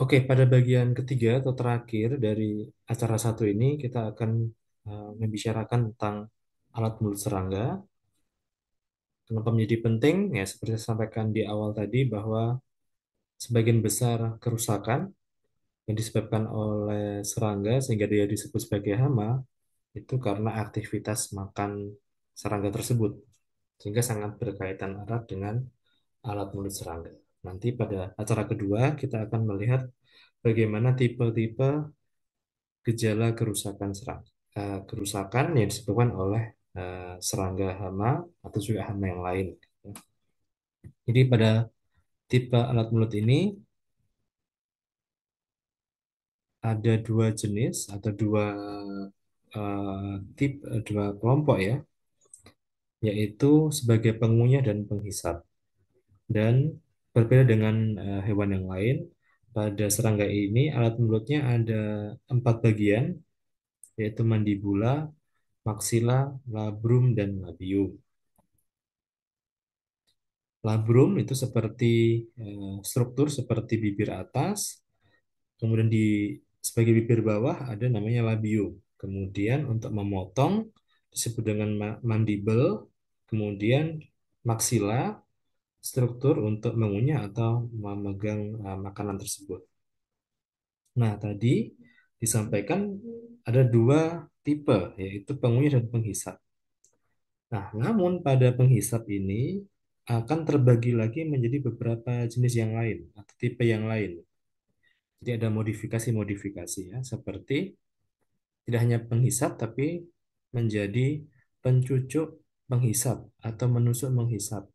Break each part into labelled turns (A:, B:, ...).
A: Oke, pada bagian ketiga atau terakhir dari acara satu ini kita akan membicarakan tentang alat mulut serangga. Kenapa menjadi penting? Ya, seperti saya sampaikan di awal tadi bahwa sebagian besar kerusakan yang disebabkan oleh serangga sehingga dia disebut sebagai hama itu karena aktivitas makan serangga tersebut. Sehingga sangat berkaitan erat dengan alat mulut serangga. Nanti pada acara kedua kita akan melihat bagaimana tipe-tipe gejala kerusakan kerusakan yang disebabkan oleh serangga hama atau juga hama yang lain. Jadi pada tipe alat mulut ini ada dua jenis atau dua kelompok ya, yaitu sebagai pengunyah dan penghisap. Dan berbeda dengan hewan yang lain, pada serangga ini alat mulutnya ada empat bagian, yaitu mandibula, maksila, labrum, dan labium. Labrum itu seperti struktur seperti bibir atas, kemudian di sebagai bibir bawah ada namanya labium. Kemudian untuk memotong disebut dengan mandibel, kemudian maksila, struktur untuk mengunyah atau memegang makanan tersebut. Nah, tadi disampaikan ada dua tipe, yaitu pengunyah dan penghisap. Nah, namun pada penghisap ini akan terbagi lagi menjadi beberapa jenis yang lain atau tipe yang lain. Jadi ada modifikasi-modifikasi ya, seperti tidak hanya penghisap tapi menjadi pencucuk penghisap atau menusuk menghisap.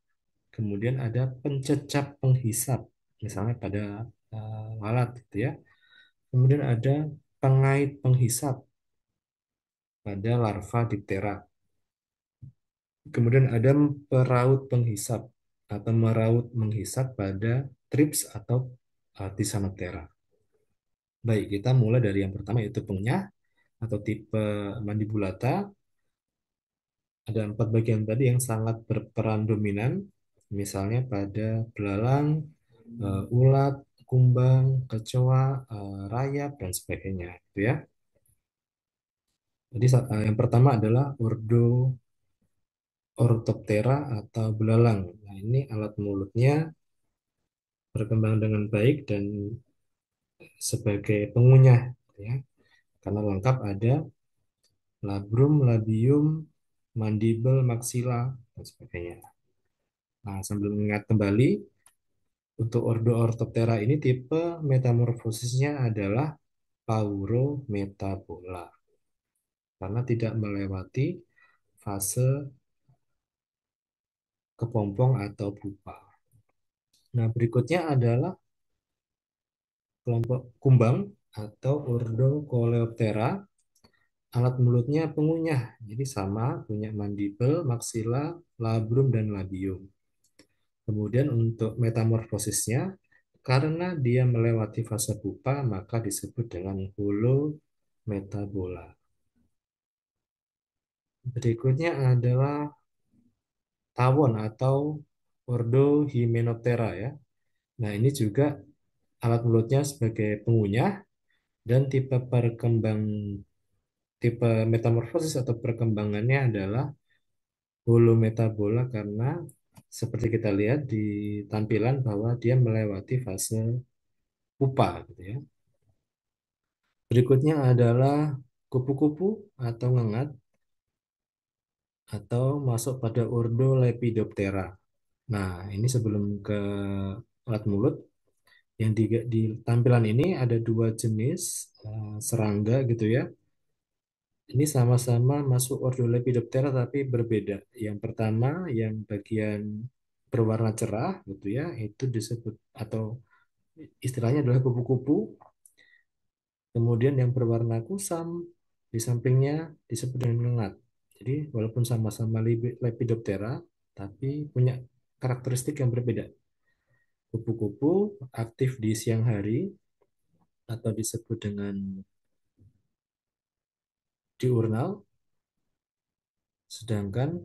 A: Kemudian ada pencecap penghisap, misalnya pada lalat gitu ya. Kemudian ada pengait penghisap pada larva diptera. Kemudian ada peraut penghisap atau meraut menghisap pada trips atau Thysanoptera. Baik, kita mulai dari yang pertama yaitu pengunyah atau tipe mandibulata. Ada empat bagian tadi yang sangat berperan dominan, misalnya pada belalang, ulat, kumbang, kecoa, rayap, dan sebagainya. Itu ya. Jadi yang pertama adalah ordo Orthoptera atau belalang. Nah, ini alat mulutnya berkembang dengan baik dan sebagai pengunyah, ya, karena lengkap ada labrum, labium, mandibel, maksila, dan sebagainya. Nah, sambil mengingat kembali, untuk ordo Orthoptera ini tipe metamorfosisnya adalah Paurometabola, karena tidak melewati fase kepompong atau pupa. Nah, berikutnya adalah kelompok kumbang atau ordo Coleoptera. Alat mulutnya pengunyah, jadi sama, punya mandibel, maksila, labrum, dan labium. Kemudian untuk metamorfosisnya, karena dia melewati fase pupa, maka disebut dengan holometabola. Berikutnya adalah tawon atau ordo Hymenoptera ya. Nah, ini juga alat mulutnya sebagai pengunyah dan tipe metamorfosis atau perkembangannya adalah holometabola karena seperti kita lihat di tampilan bahwa dia melewati fase pupa gitu ya. Berikutnya adalah kupu-kupu atau ngengat atau masuk pada ordo Lepidoptera. Nah, ini sebelum ke alat mulut, yang di tampilan ini ada dua jenis serangga gitu ya. Ini sama-sama masuk ordo Lepidoptera tapi berbeda. Yang pertama, yang bagian berwarna cerah gitu ya, itu disebut atau istilahnya adalah kupu-kupu. Kemudian yang berwarna kusam di sampingnya disebut dengan ngengat. Jadi walaupun sama-sama Lepidoptera, tapi punya karakteristik yang berbeda. Kupu-kupu aktif di siang hari atau disebut dengan diurnal, sedangkan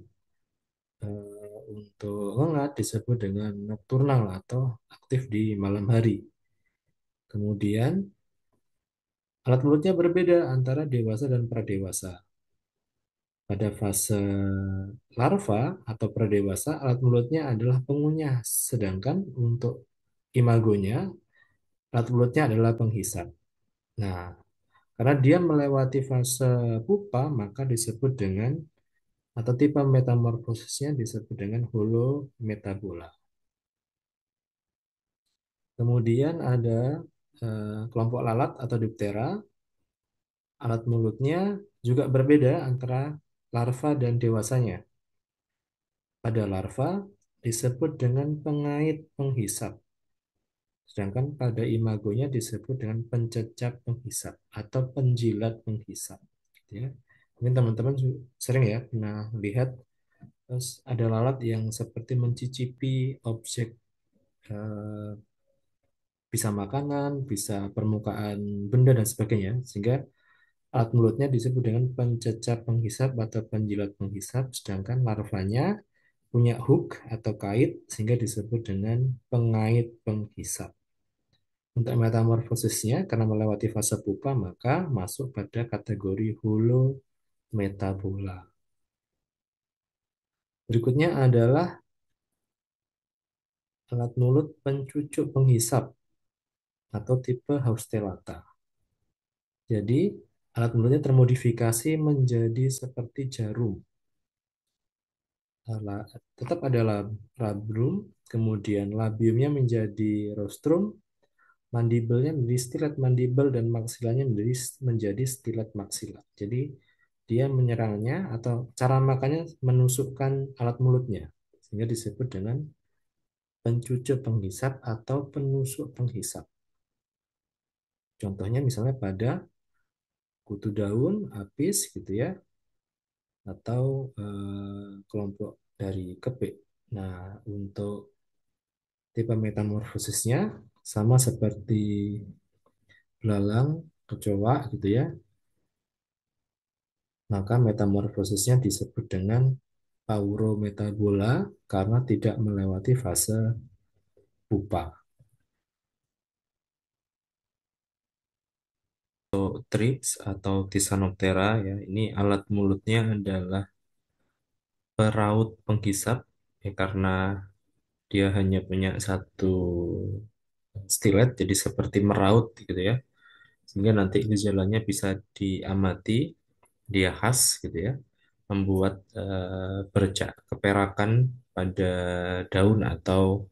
A: untuk ngengat disebut dengan nokturnal atau aktif di malam hari. Kemudian alat mulutnya berbeda antara dewasa dan pradewasa. Pada fase larva atau pradewasa, alat mulutnya adalah pengunyah, sedangkan untuk imagonya, alat mulutnya adalah penghisap. Nah, karena dia melewati fase pupa, maka disebut dengan atau tipe metamorfosisnya disebut dengan holometabola. Kemudian ada kelompok lalat atau diptera. Alat mulutnya juga berbeda antara larva dan dewasanya. Pada larva disebut dengan pengait penghisap, sedangkan pada imagonya disebut dengan pencecap penghisap atau penjilat penghisap. Gitu ya. Mungkin teman-teman sering ya pernah lihat ada lalat yang seperti mencicipi objek, eh, bisa makanan, bisa permukaan benda dan sebagainya, sehingga alat mulutnya disebut dengan pencecap penghisap atau penjilat penghisap, sedangkan larvanya punya hook atau kait sehingga disebut dengan pengait penghisap. Untuk metamorfosisnya, karena melewati fase pupa, maka masuk pada kategori holometabola. Berikutnya adalah alat mulut pencucuk penghisap atau tipe Haustellata. Jadi, alat mulutnya termodifikasi menjadi seperti jarum. Tetap ada labrum, kemudian labiumnya menjadi rostrum, mandibelnya menjadi stilet mandibel, dan maksilanya menjadi stilet maksila. Jadi dia menyerangnya atau cara makannya menusukkan alat mulutnya, sehingga disebut dengan pencucuk penghisap atau penusuk penghisap. Contohnya misalnya pada kutu daun, apis gitu ya, atau kelompok dari kepik. Nah, untuk tipe metamorfosisnya sama seperti belalang, kecoa gitu ya. Maka metamorfosisnya disebut dengan paurometabola karena tidak melewati fase pupa. Trips atau Thysanoptera ya, ini alat mulutnya adalah peraut penghisap ya, karena dia hanya punya satu stilet jadi seperti meraut gitu ya. Sehingga nanti gejalanya bisa diamati, dia khas gitu ya, membuat bercak keperakan pada daun atau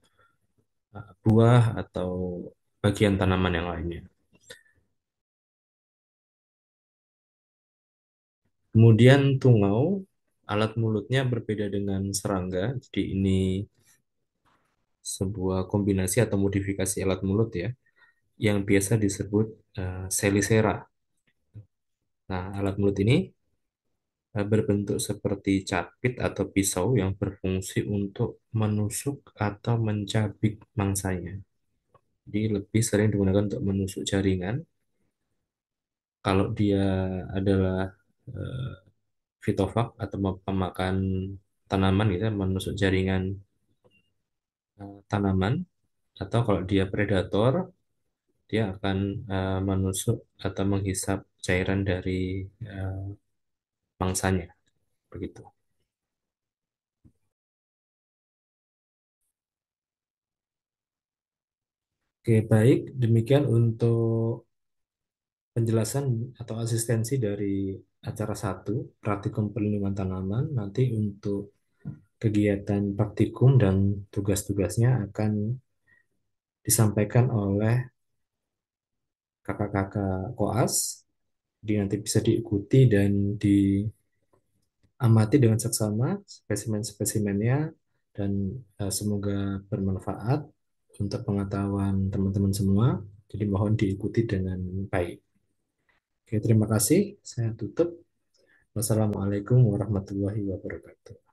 A: buah atau bagian tanaman yang lainnya. Kemudian tungau, alat mulutnya berbeda dengan serangga. Jadi ini sebuah kombinasi atau modifikasi alat mulut ya, yang biasa disebut selisera. Nah, alat mulut ini berbentuk seperti capit atau pisau yang berfungsi untuk menusuk atau mencabik mangsanya. Jadi lebih sering digunakan untuk menusuk jaringan. Kalau dia adalah eh, fitofag atau pemakan tanaman gitu ya, menusuk jaringan tanaman, atau kalau dia predator, dia akan menusuk atau menghisap cairan dari eh, mangsanya, begitu. Oke, baik. Demikian untuk penjelasan atau asistensi dari acara satu, praktikum perlindungan tanaman. Nanti untuk kegiatan praktikum dan tugas-tugasnya akan disampaikan oleh kakak-kakak koas. Jadi nanti bisa diikuti dan diamati dengan seksama spesimen-spesimennya, dan semoga bermanfaat untuk pengetahuan teman-teman semua. Jadi mohon diikuti dengan baik. Oke, terima kasih. Saya tutup. Wassalamualaikum warahmatullahi wabarakatuh.